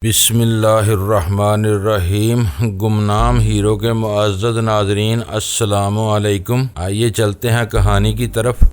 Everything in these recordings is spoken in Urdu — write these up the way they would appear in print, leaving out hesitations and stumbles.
بسم اللہ الرحمن الرحیم۔ گمنام ہیرو کے معزز ناظرین، السلام علیکم۔ آئیے چلتے ہیں کہانی کی طرف۔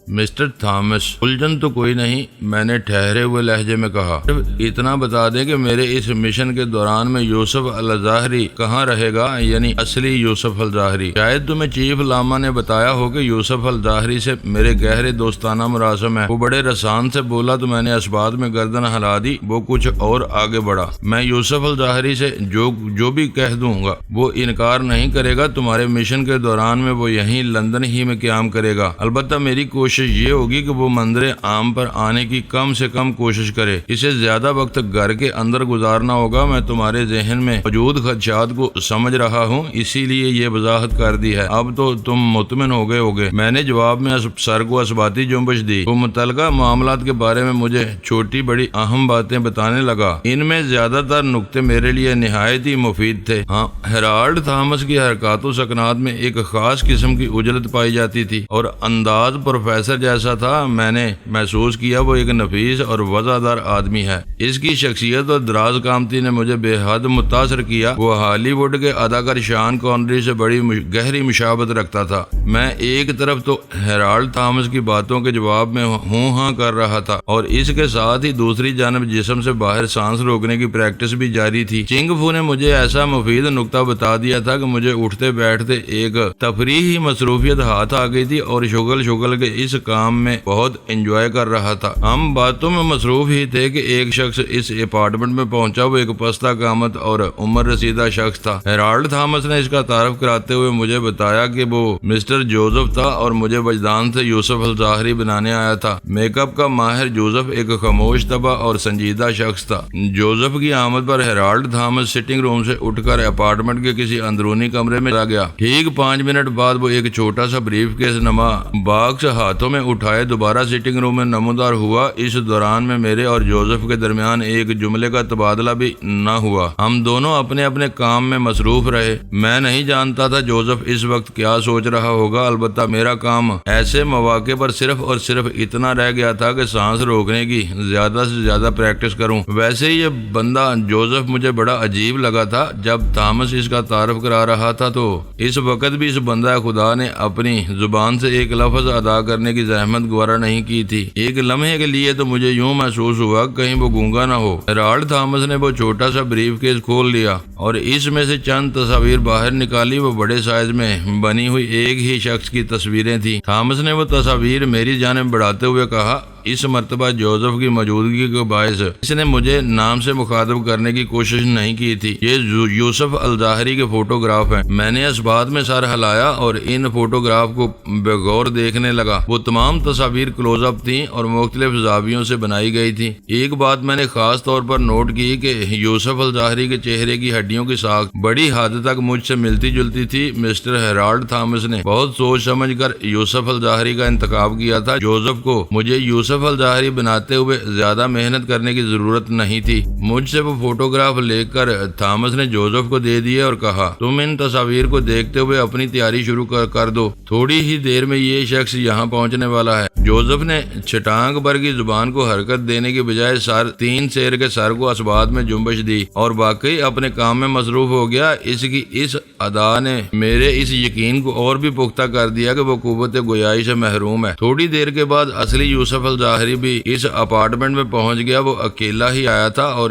مسٹر تھامس، الجھن تو کوئی نہیں، میں نے ٹھہرے ہوئے لہجے میں کہا۔ صرف اتنا بتا دیں کہ میرے اس مشن کے دوران میں یوسف الظاہری کہاں رہے گا، یعنی اصلی یوسف الظاہری۔ شاید تمہیں چیف لاما نے بتایا ہو کہ یوسف الظاہری سے میرے گہرے دوستانہ مراسم ہے۔ وہ بڑے رسان سے بولا تو میں نے اسبات میں گردن ہلا دی۔ وہ کچھ اور آگے بڑھا۔ میں یوسف الظاہری سے جو بھی کہہ دوں گا وہ انکار نہیں کرے گا۔ تمہارے مشن کے دوران میں وہ یہیں لندن ہی میں قیام کرے گا۔ البتہ میری کوشش یہ ہوگی کہ وہ منظر عام پر آنے کی کم سے کم کوشش کرے۔ اسے زیادہ وقت گھر کے اندر گزارنا ہوگا۔ میں تمہارے ذہن میں موجود خدشات کو سمجھ رہا ہوں، اسی لیے یہ وضاحت کر دی ہے۔ اب تو تم مطمئن ہو گئے ہوگے۔ میں نے جواب میں سر کو اسباتی جنبش دی۔ وہ متعلقہ معاملات کے بارے میں مجھے چھوٹی بڑی اہم باتیں بتانے لگا۔ ان میں زیادہ تر نکتے میرے لیے نہایت ہی مفید تھے۔ ہاں، ہیرالڈ تھامس کی حرکات و سکنات میں ایک خاص قسم کی اجلت پائی جاتی تھی، اور انداز پروفیسر جیسا تھا۔ میں نے محسوس کیا وہ ایک نفیس اور وفادار آدمی ہے۔ اس کی شخصیت اور دراز قامتی نے مجھے بے حد متاثر کیا۔ وہ ہالی ووڈ کے اداکار شان کونری سے بڑی گہری مشابہت رکھتا تھا۔ میں ایک طرف تو ہیرالڈ تھامس کی باتوں کے جواب میں ہوں ہاں کر رہا تھا، اور اس کے ساتھ ہی دوسری جانب جسم سے باہر سانس روکنے کی پریکٹس بھی جاری تھی۔ چنگ فو نے مجھے ایسا مفید نکتہ بتا دیا تھا کہ مجھے اٹھتے بیٹھتے ایک تفریحی مصروفیت ہاتھ آ گئی تھی، اور شغل کے اس کام میں بہت انجوائے کر رہا تھا۔ ہم باتوں میں مصروف ہی تھے کہ ایک شخص اس اپارٹمنٹ میں پہنچا۔ وہ ایک پستہ قامت اور عمر رسیدہ شخص تھا۔ ہیرالڈ تھامس نے اس کا تعارف کراتے ہوئے مجھے بتایا کہ وہ مسٹر جوزف تھا، اور مجھے وجدان سے یوسف الظاہری بنانے آیا تھا۔ میک اپ کا ماہر جوزف ایک خاموش طبع اور سنجیدہ شخص تھا۔ جوزف کی آمد پر ہیرالڈ تھامس سٹنگ روم سے اٹھ کر اپارٹمنٹ کے کسی اندرونی کمرے میں چلا گیا۔ ٹھیک 5 منٹ بعد وہ ایک چھوٹا سا بریف کیس نما باکس ہاتھوں میں اٹھائے دوبارہ سٹنگ روم میں نمودار ہوا۔ اس دوران میں میرے اور جوزف کے درمیان ایک جملے کا تبادلہ بھی نہ ہوا۔ ہم دونوں اپنے اپنے کام میں مصروف رہے۔ میں نہیں جانتا تھا جوزف اس وقت کیا سوچ رہا ہوگا، البتہ میرا کام ایسے مواقع پر صرف اور صرف اتنا رہ گیا تھا کہ سانس روکنے کی زیادہ سے زیادہ پریکٹس کروں۔ ویسے یہ بندہ جوزف مجھے بڑا عجیب لگا تھا۔ جب تھامس اس کا تعارف کرا رہا تھا تو اس وقت بھی اس بندہ خدا نے اپنی زبان سے ایک لفظ ادا کرنے کی زحمت گوارا نہیں کی تھی۔ ایک لمحے کے لیے تو مجھے یوں محسوس ہوا کہیں وہ گونگا نہ ہو۔ ہیرالڈ تھامس نے وہ چھوٹا سا بریف کیس کھول لیا اور اس میں سے چند تصاویر باہر نکالی۔ وہ بڑے سائز میں بنی ہوئی ایک ہی شخص کی تصویریں تھیں۔ تھامس نے وہ تصاویر میری جانب بڑھاتے ہوئے کہا، اس مرتبہ جوزف کی موجودگی کے باعث اس نے مجھے نام سے مخاطب کرنے کی کوشش نہیں کی تھی۔ یہ یوسف الظاہری کے فوٹوگراف ہیں۔ میں نے اس بات میں سر ہلایا اور ان فوٹوگراف کو بغور دیکھنے لگا۔ وہ تمام تصاویر کلوز اپ تھیں اور مختلف زاویوں سے بنائی گئی تھی۔ ایک بات میں نے خاص طور پر نوٹ کی کہ یوسف الظاہری کے چہرے کی ہڈیوں کی ساخت بڑی حد تک مجھ سے ملتی جلتی تھی۔ مسٹر ہیرالڈ تھامس نے بہت سوچ سمجھ کر یوسف الظاہری کا انتخاب کیا تھا۔ جوزف کو مجھے یوسف الظاہری بناتے ہوئے زیادہ محنت کرنے کی ضرورت نہیں تھی۔ مجھ سے وہ فوٹوگراف لے کر تھامس نے جوزف کو دے دیے اور کہا، تم ان تصاویر کو دیکھتے ہوئے اپنی تیاری شروع کر دو۔ تھوڑی ہی دیر میں یہ شخص یہاں پہنچنے والا ہے۔ جوزف نے چھٹانگ پر کی زبان کو حرکت دینے کی بجائے 3 شیر کے سر کو اسبات میں جنبش دی اور واقعی اپنے کام میں مصروف ہو گیا۔ اس کی اس ادا نے میرے اس یقین کو اور بھی پختہ کر دیا کہ وہ قوت گویائی سے محروم ہے۔ تھوڑی دیر کے بعد اصلی یوسف الظاہری بھی اس اپارٹمنٹ میں پہنچ گیا۔ وہ اکیلا ہی آیا تھا اور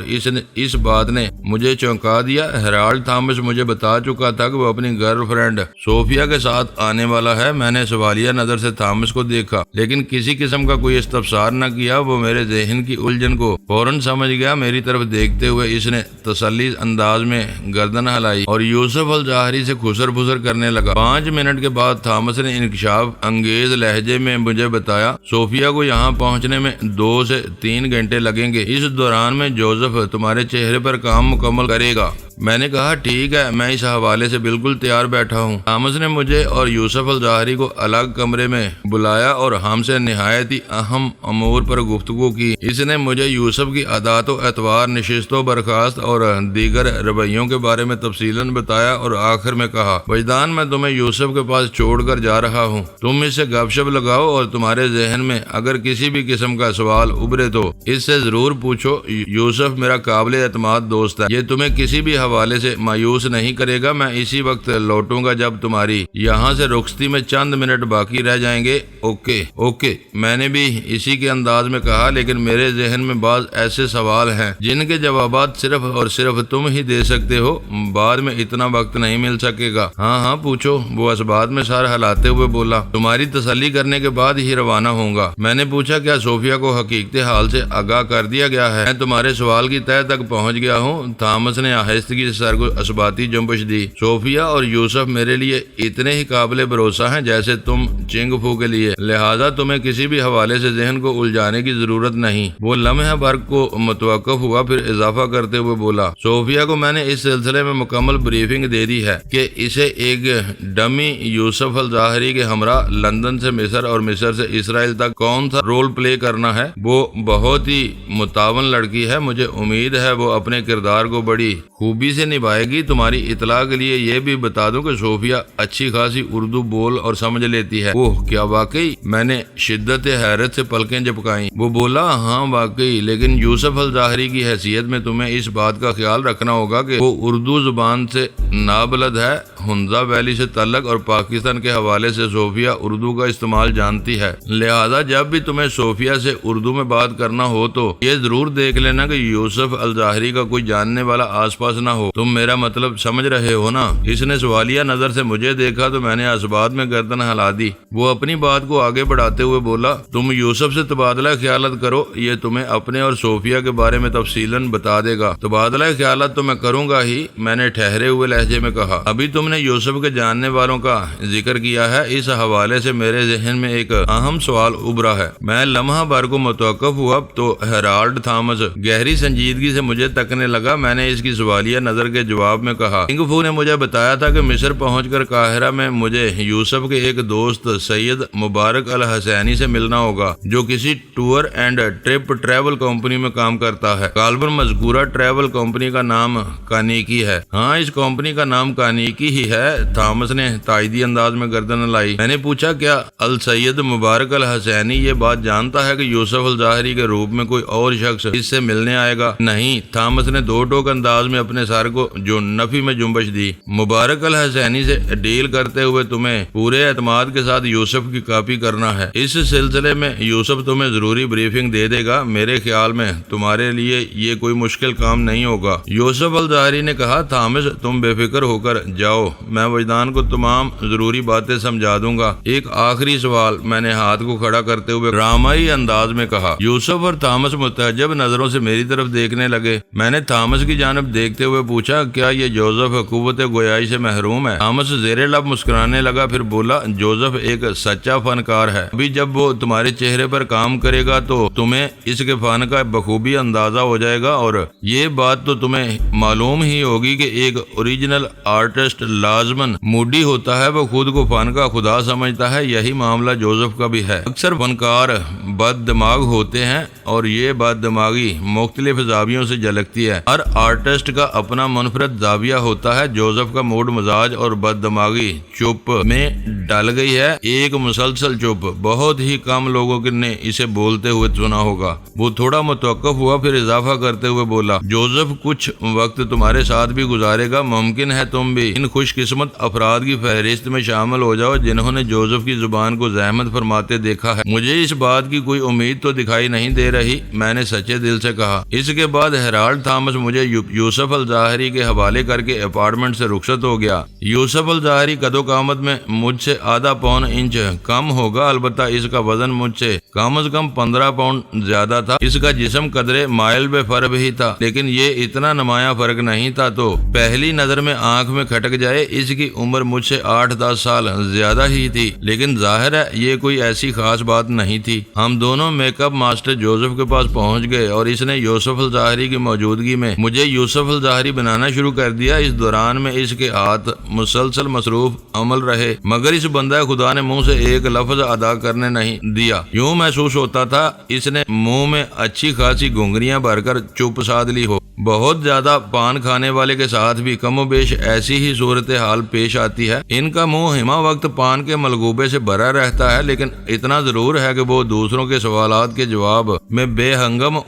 اس بات نے مجھے چونکا دیا۔ ہیرالڈ تھامس مجھے بتا چکا تھا کہ وہ اپنی گرل فرینڈ صوفیہ کے ساتھ آنے والا ہے۔ میں نے سوالیہ نظر سے تھامس کو دیکھا، لیکن کسی قسم کا کوئی استفسار نہ کیا۔ وہ میرے ذہن کی الجھن کو فوراً سمجھ گیا۔ میری طرف دیکھتے ہوئے اس نے تسلی انداز میں گردن ہلائی اور یوسف الظاہری سے خسر پھسر کرنے لگا۔ 5 منٹ کے بعد تھامس نے انکشاف انگیز لہجے میں مجھے بتایا، صوفیہ کو یہاں پہنچنے میں 2 سے 3 گھنٹے لگیں گے۔ اس دوران میں جوزف تمہارے چہرے پر کام مکمل کرے گا۔ میں نے کہا ٹھیک ہے، میں اس حوالے سے بالکل تیار بیٹھا ہوں۔ تھامس نے مجھے اور یوسف الظاہری کو الگ کمرے میں بلایا اور ہم سے نہایت ہی اہم امور پر گفتگو کی۔ اس نے مجھے یوسف کی عادات و اطوار، نشست و برخاست اور دیگر رویوں کے بارے میں تفصیلاً بتایا اور آخر میں کہا، وجدان میں تمہیں یوسف کے پاس چھوڑ کر جا رہا ہوں، تم اس سے گپ شپ لگاؤ اور تمہارے ذہن میں اگر کسی بھی قسم کا سوال ابھرے تو اس سے ضرور پوچھو۔ یوسف میرا قابل اعتماد دوست ہے، یہ تمہیں کسی بھی حوالے سے مایوس نہیں کرے گا۔ میں اسی وقت لوٹوں گا جب تمہاری یہاں سے رخصتی میں چند منٹ باقی رہ جائیں گے۔ اوکے، میں نے بھی اسی کے انداز میں کہا، لیکن میرے ذہن میں بعض ایسے سوال ہیں جن کے جوابات صرف اور صرف تم ہی دے سکتے ہو، بعد میں اتنا وقت نہیں مل سکے گا۔ ہاں پوچھو، وہ اس بات میں سر ہلاتے ہوئے بولا۔ تمہاری تسلی کرنے کے بعد ہی روانہ ہوں گا۔ میں نے پوچھا، کیا صوفیہ کو حقیقت حال سے آگاہ کر دیا گیا ہے؟ میں تمہارے سوال کی تہہ تک پہنچ گیا ہوں۔ تھامس نے آہستگی سے سر کو اثباتی جنبش دی۔ صوفیہ اور یوسف میرے لیے اتنے ہی قابل بھروسہ ہیں جیسے تم چنگ پھو کے لیے، لہذا تمہیں کسی بھی حوالے سے ذہن کو الجھانے کی ضرورت نہیں۔ وہ لمحہ بھر کو متوقف ہوا، پھر اضافہ کرتے ہوئے بولا، صوفیہ کو میں نے اس سلسلے میں مکمل بریفنگ دے دی ہے کہ اسے ایک ڈمی یوسف الظاہری کے ہمراہ لندن سے مصر اور مصر سے اسرائیل تک کون سا رول پلے کرنا ہے۔ وہ بہت ہی متعاون لڑکی ہے، مجھے امید ہے وہ اپنے کردار کو بڑی خوبی سے نبھائے گی۔ تمہاری اطلاع کے لیے یہ بھی بتا دوں کہ صوفیہ اچھی خاصی اردو بول اور سمجھ لیتی ہے۔ اوہ، کیا واقعی؟ میں نے شدت حیرت سے پلکیں جھپکائیں۔ وہ بولا، ہاں واقعی، لیکن یوسف الظاہری کی حیثیت میں تمہیں اس بات کا خیال رکھنا ہوگا کہ وہ اردو زبان سے نابلد ہے۔ ہنزا ویلی سے تعلق اور پاکستان کے حوالے سے صوفیہ اردو کا استعمال جانتی ہے، لہذا جب بھی تمہیں صوفیہ سے اردو میں بات کرنا ہو تو یہ ضرور دیکھ لینا کہ یوسف الظاہری کا کوئی جاننے والا آس پاس نہ ہو۔ تم میرا مطلب سمجھ رہے ہو نا؟ اس نے سوالیہ نظر سے مجھے دیکھا تو میں نے اسبات میں گردن ہلا دی۔ وہ اپنی بات کو آگے بڑھاتے ہوئے بولا، تم یوسف سے تبادلہ خیالات کرو، یہ تمہیں اپنے اور صوفیہ کے بارے میں تفصیلاً بتا دے گا۔ تبادلہ خیالات تو میں کروں گا ہی، میں نے ٹھہرے ہوئے لہجے میں کہا۔ ابھی تم نے یوسف کے جاننے والوں کا ذکر کیا ہے، اس حوالے سے میرے ذہن میں ایک اہم سوال ابھرا ہے۔ میں لمحہ بھر کو متوقف ہوا تو ہیرالڈ تھامس گہری سنجیدگی سے مجھے تکنے لگا۔ میں نے اس کی سوالیہ نظر کے جواب میں کہا، چنگ پھو نے مجھے بتایا تھا کہ مصر پہنچ کر قاہرہ میں مجھے یوسف کے ایک دوست سید مبارک الحسینی سے ملنا ہوگا، جو کسی tour and trip travel company میں کام کرتا ہے۔ غالباً مذکورہ ٹریول کمپنی کا نام کانیکی ہے۔ ہاں، اس کمپنی کا نام کانیکی ہی ہے۔ تھامس نے تائیدی انداز میں گردن لائی۔ میں نے پوچھا، کیا السید مبارک الحسینی یہ بات جانتا ہے کہ یوسف الظاہری کے روپ میں کوئی اور شخص اس سے ملنے آئے گا؟ نہیں، تھامس نے دو ٹوک انداز میں اپنے سر کو جو نفی میں جنبش دی۔ مبارک الحسینی سے ڈیل کرتے ہوئے تمہیں پورے اعتماد کے ساتھ یوسف کی کاپی کرنا ہے۔ اس سلسلے میں یوسف تمہیں ضروری بریفنگ دے دے گا۔ میرے خیال میں تمہارے لیے یہ کوئی مشکل کام نہیں ہوگا۔ یوسف الظاہری نے کہا، تھامس تم بے فکر ہو کر جاؤ، میں وجدان کو تمام ضروری باتیں سمجھا دوں گا۔ ایک آخری سوال، میں نے ہاتھ کو کھڑا کرتے ہوئے ڈرامائی انداز میں کہا۔ یوسف اور تھامس متعجب نظروں سے میری طرف دیکھنے لگے۔ میں نے تھامس کی جانب دیکھتے ہوئے پوچھا، کیا یہ جوزف قوت گویائی سے محروم ہے؟ تھامس زیر لب مسکرانے لگا، پھر بولا، جوزف ایک سچا فنکار ہے۔ ابھی جب وہ تمہارے چہرے پر کام کرے گا تو تمہیں اس کے فن کا بخوبی اندازہ ہو جائے گا، اور یہ بات تو تمہیں معلوم ہی ہوگی کہ ایک اوریجنل آرٹسٹ لازماً موڈی ہوتا ہے، وہ خود کو فن کا خدا سمجھتا ہے۔ یہی معاملہ جوزف کا بھی ہے۔ اکثر فنکار بد دماغ ہوتے ہیں اور یہ بد دماغی مختلف زاویوں سے جھلکتی ہے۔ ہر آرٹسٹ کا اپنا منفرد زاویہ ہوتا ہے۔ جوزف کا موڈ مزاج اور بد دماغی چپ میں ڈل گئی ہے، ایک مسلسل چپ۔ بہت ہی کم لوگوں نے اسے بولتے ہوئے سنا ہوگا۔ وہ تھوڑا متوقف ہوا، پھر اضافہ کرتے ہوئے بولا، جوزف کچھ وقت تمہارے ساتھ بھی گزارے گا، ممکن ہے تم بھی ان خوش قسمت افراد کی فہرست میں شامل ہو جاؤ جنہوں نے جوزف کی زبان کو زحمت فرماتے دیکھا ہے۔ مجھے اس بات کی کوئی امید تو دکھائی نہیں دے رہی، میں نے سچے دل سے کہا۔ اس کے بعد ہیرالڈ تھامس مجھے یوسف الظاہری کے حوالے کر کے اپارٹمنٹ سے رخصت ہو گیا۔ یوسف الظاہری قد و قامت میں مجھ سے آدھا پون انچ کم ہوگا، البتہ اس کا وزن مجھ سے کم از کم 15 پاؤنڈ زیادہ تھا۔ اس کا جسم قدرے مائل بے فرق ہی تھا، لیکن یہ اتنا نمایاں فرق نہیں تھا تو پہلی نظر میں آنکھ میں کھٹک جائے گئے اس کی عمر مجھ سے 8-10 سال زیادہ ہی تھی، لیکن ظاہر ہے یہ کوئی ایسی خاص بات نہیں تھی۔ ہم دونوں میک اپ ماسٹر جوزف کے پاس پہنچ گئے اور اس نے یوسف الظاہری کی موجودگی میں مجھے یوسف الظاہری بنانا شروع کر دیا۔ اس دوران میں اس کے ہاتھ مسلسل مصروف عمل رہے، مگر اس بندہ خدا نے منہ سے ایک لفظ ادا کرنے نہیں دیا۔ یوں محسوس ہوتا تھا اس نے منہ میں اچھی خاصی گھنگریاں بھر کر چپ سادھ لی ہو۔ بہت زیادہ پان کھانے والے کے ساتھ بھی کم و بیش ایسی ہی صورتحال پیش آتی ہے۔ ان کا منہ ہما وقت پان کے ملغوبے سے بھرا رہتا ہے، لیکن اتنا ضرور ہے کہ وہ دوسروں کے سوالات کے جواب میں بے ہنگم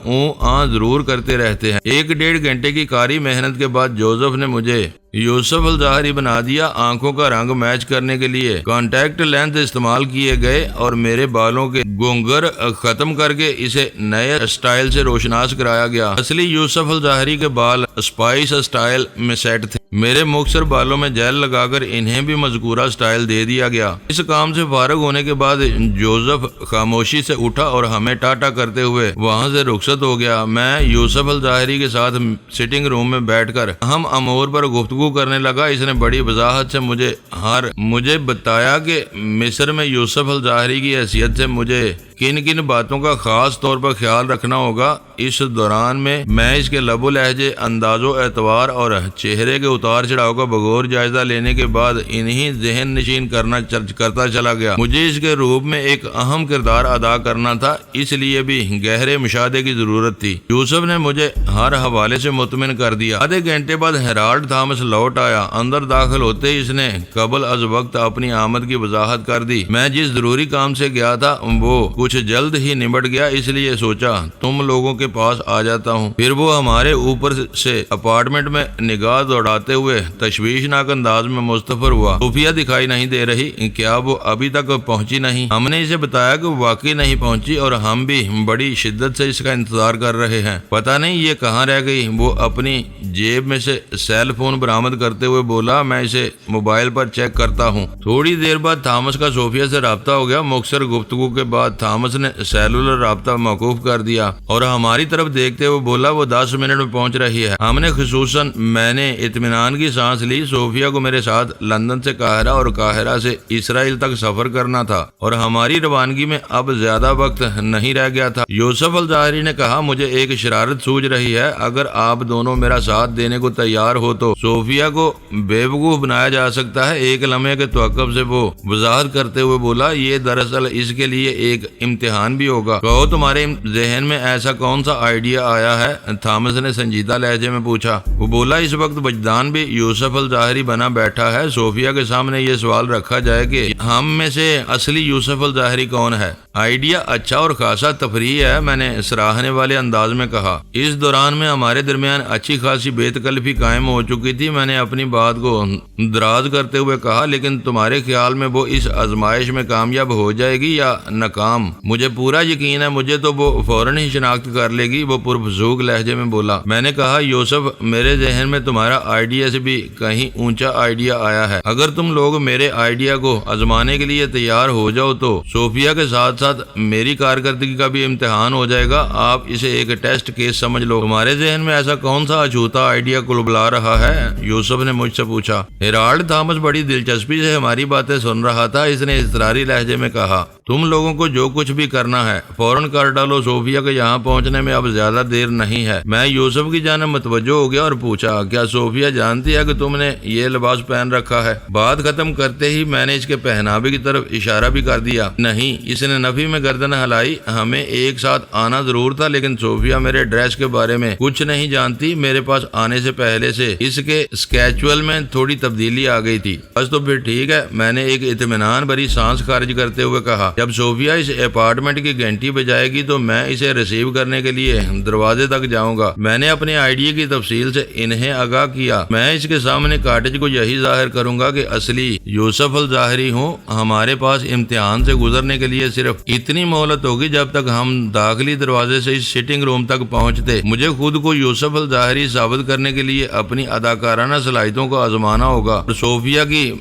ضرور کرتے رہتے ہیں۔ 1-1.5 گھنٹے کی کاری محنت کے بعد جوزف نے مجھے یوسف الظاہری بنا دیا۔ آنکھوں کا رنگ میچ کرنے کے لیے کانٹیکٹ لینس استعمال کیے گئے اور میرے بالوں کے گونگر ختم کر کے اسے نئے سٹائل سے روشناس کرایا گیا۔ اصلی یوسف الظاہری کے بال اسپائس سٹائل میں سیٹ تھے، میرے مختصر بالوں میں جیل لگا کر انہیں بھی مذکورہ سٹائل دے دیا گیا۔ اس کام سے فارغ ہونے کے بعد جوزف خاموشی سے اٹھا اور ہمیں ٹاٹا کرتے ہوئے وہاں سے رخصت ہو گیا۔ میں یوسف الظاہری کے ساتھ سٹنگ روم میں بیٹھ کر ہم امور پر گفتگو کرنے لگا۔ اس نے بڑی وضاحت سے مجھے بتایا کہ مصر میں یوسف الظاہری کی حیثیت سے مجھے کن کن باتوں کا خاص طور پر خیال رکھنا ہوگا۔ اس دوران میں اس کے لب و لہجے، انداز و اعتبار اور چہرے کے اتار چڑھاؤ کا بغور جائزہ لینے کے بعد انہیں ذہن نشین کرتا چلا گیا۔ مجھے اس کے روپ میں ایک اہم کردار ادا کرنا تھا، اس لیے بھی گہرے مشاہدے کی ضرورت تھی۔ یوسف نے مجھے ہر حوالے سے مطمئن کر دیا۔ آدھے گھنٹے بعد ہیرالڈ تھامس لوٹ آیا۔ اندر داخل ہوتے ہی اس نے قبل از وقت اپنی آمد کی وضاحت کر دی۔ میں جس ضروری کام سے گیا تھا وہ کچھ جلد ہی نمٹ گیا، اس لیے سوچا تم لوگوں کے پاس آ جاتا ہوں۔ پھر وہ ہمارے اوپر سے اپارٹمنٹ میں نگاہ دوڑاتے ہوئے تشویشناک انداز میں مستفر ہوا۔ صوفیہ دکھائی نہیں دے رہی، کیا وہ ابھی تک پہنچی نہیں؟ ہم نے اسے بتایا کہ واقعی نہیں پہنچی اور ہم بھی بڑی شدت سے اس کا انتظار کر رہے ہیں۔ پتہ نہیں یہ کہاں رہ گئی۔ وہ اپنی جیب میں سے سیل فون برآمد کرتے ہوئے بولا، میں اسے موبائل پر چیک کرتا ہوں۔ تھوڑی دیر بعد تھامس کا صوفیہ سے رابطہ ہو گیا۔ مختصر گفتگو کے بعد تھامس نے سیلولر رابطہ موقوف کر دیا اور ہماری طرف دیکھتے ہوئے بولا وہ 10 منٹ میں پہنچ رہی ہے۔ ہم نے خصوصاً میں نے اطمینان کی سانس لی۔ صوفیہ کو میرے ساتھ لندن سے قاہرہ اور قاہرہ سے اسرائیل تک سفر کرنا تھا اور ہماری روانگی میں اب زیادہ وقت نہیں رہ گیا تھا۔ یوسف الظاہری نے کہا، مجھے ایک شرارت سوچ رہی ہے، اگر آپ دونوں میرا ساتھ دینے کو تیار ہو تو صوفیہ کو بے وقوف بنایا جا سکتا ہے۔ ایک لمحے کے توقف سے وہ وضاحت کرتے ہوئے بولا، یہ دراصل اس کے لیے ایک امتحان بھی ہوگا۔ کہو تمہارے ذہن میں ایسا کون سا آئیڈیا آیا ہے؟ تھامس نے سنجیدہ لہجے میں پوچھا۔ وہ بولا، اس وقت وجدان بھی یوسف الظاہری بنا بیٹھا ہے۔ صوفیہ کے سامنے یہ سوال رکھا جائے کہ ہم میں سے اصلی یوسف الظاہری کون ہے؟ آئیڈیا اچھا اور خاصا تفریح ہے، میں نے سراہنے والے انداز میں کہا۔ اس دوران میں ہمارے درمیان اچھی خاصی بے تکلفی قائم ہو چکی تھی۔ میں نے اپنی بات کو دراز کرتے ہوئے کہا، لیکن تمہارے خیال میں وہ اس آزمائش میں کامیاب ہو جائے گی یا ناکام؟ مجھے پورا یقین ہے مجھے تو وہ فوراً ہی شناخت کر لے گی، وہ پرفسوق لہجے میں بولا۔ میں نے کہا، یوسف، میرے ذہن میں تمہارا آئیڈیا سے بھی کہیں اونچا آئیڈیا آیا ہے۔ اگر تم لوگ میرے آئیڈیا کو آزمانے کے لیے تیار ہو جاؤ تو صوفیہ کے ساتھ ساتھ میری کارکردگی کا بھی امتحان ہو جائے گا۔ آپ اسے ایک ٹیسٹ کیس سمجھ لو۔ تمہارے ذہن میں ایسا کون سا اچھوتا آئیڈیا کلبلا رہا ہے؟ یوسف نے مجھ سے پوچھا۔ ہیرالڈ تھامس بڑی دلچسپی سے ہماری باتیں سن رہا تھا۔ اس نے اضطراری لہجے میں کہا، تم لوگوں کو جو کچھ بھی کرنا ہے فوراً کر ڈالو۔ صوفیہ کے یہاں پہنچنے میں اب زیادہ دیر نہیں ہے۔ میں یوسف کی جانب متوجہ ہو گیا اور پوچھا، کیا صوفیہ جانتی ہے کہ تم نے یہ لباس پہن رکھا ہے؟ بات ختم کرتے ہی میں نے اس کے پہناوے کی طرف اشارہ بھی کر دیا۔ نہیں، اس نے نفی میں گردن ہلائی۔ ہمیں ایک ساتھ آنا ضرور تھا، لیکن صوفیہ میرے ڈریس کے بارے میں کچھ نہیں جانتی۔ میرے پاس آنے سے پہلے سے اس کے اسکیچول میں تھوڑی تبدیلی آ گئی تھی۔ بس تو پھر ٹھیک ہے، میں نے ایک اطمینان بھری سانس خارج کرتے ہوئے کہا۔ جب صوفیہ اس اپارٹمنٹ کی گھنٹی بجائے گی تو میں اسے ریسیو کرنے کے لیے دروازے تک جاؤں گا۔ میں نے اپنے آئیڈیا کی تفصیل سے انہیں آگاہ کیا۔ میں اس کے سامنے کاٹیج کو یہی ظاہر کروں گا کہ اصلی یوسف الظاہری ہوں۔ ہمارے پاس امتحان سے گزرنے کے لیے صرف اتنی مہلت ہوگی جب تک ہم داخلی دروازے سے اس سٹنگ روم تک پہنچتے۔ مجھے خود کو یوسف الظاہری ثابت کرنے کے لیے اپنی اداکارانہ صلاحیتوں کو آزمانا ہوگا اور صوفیہ کی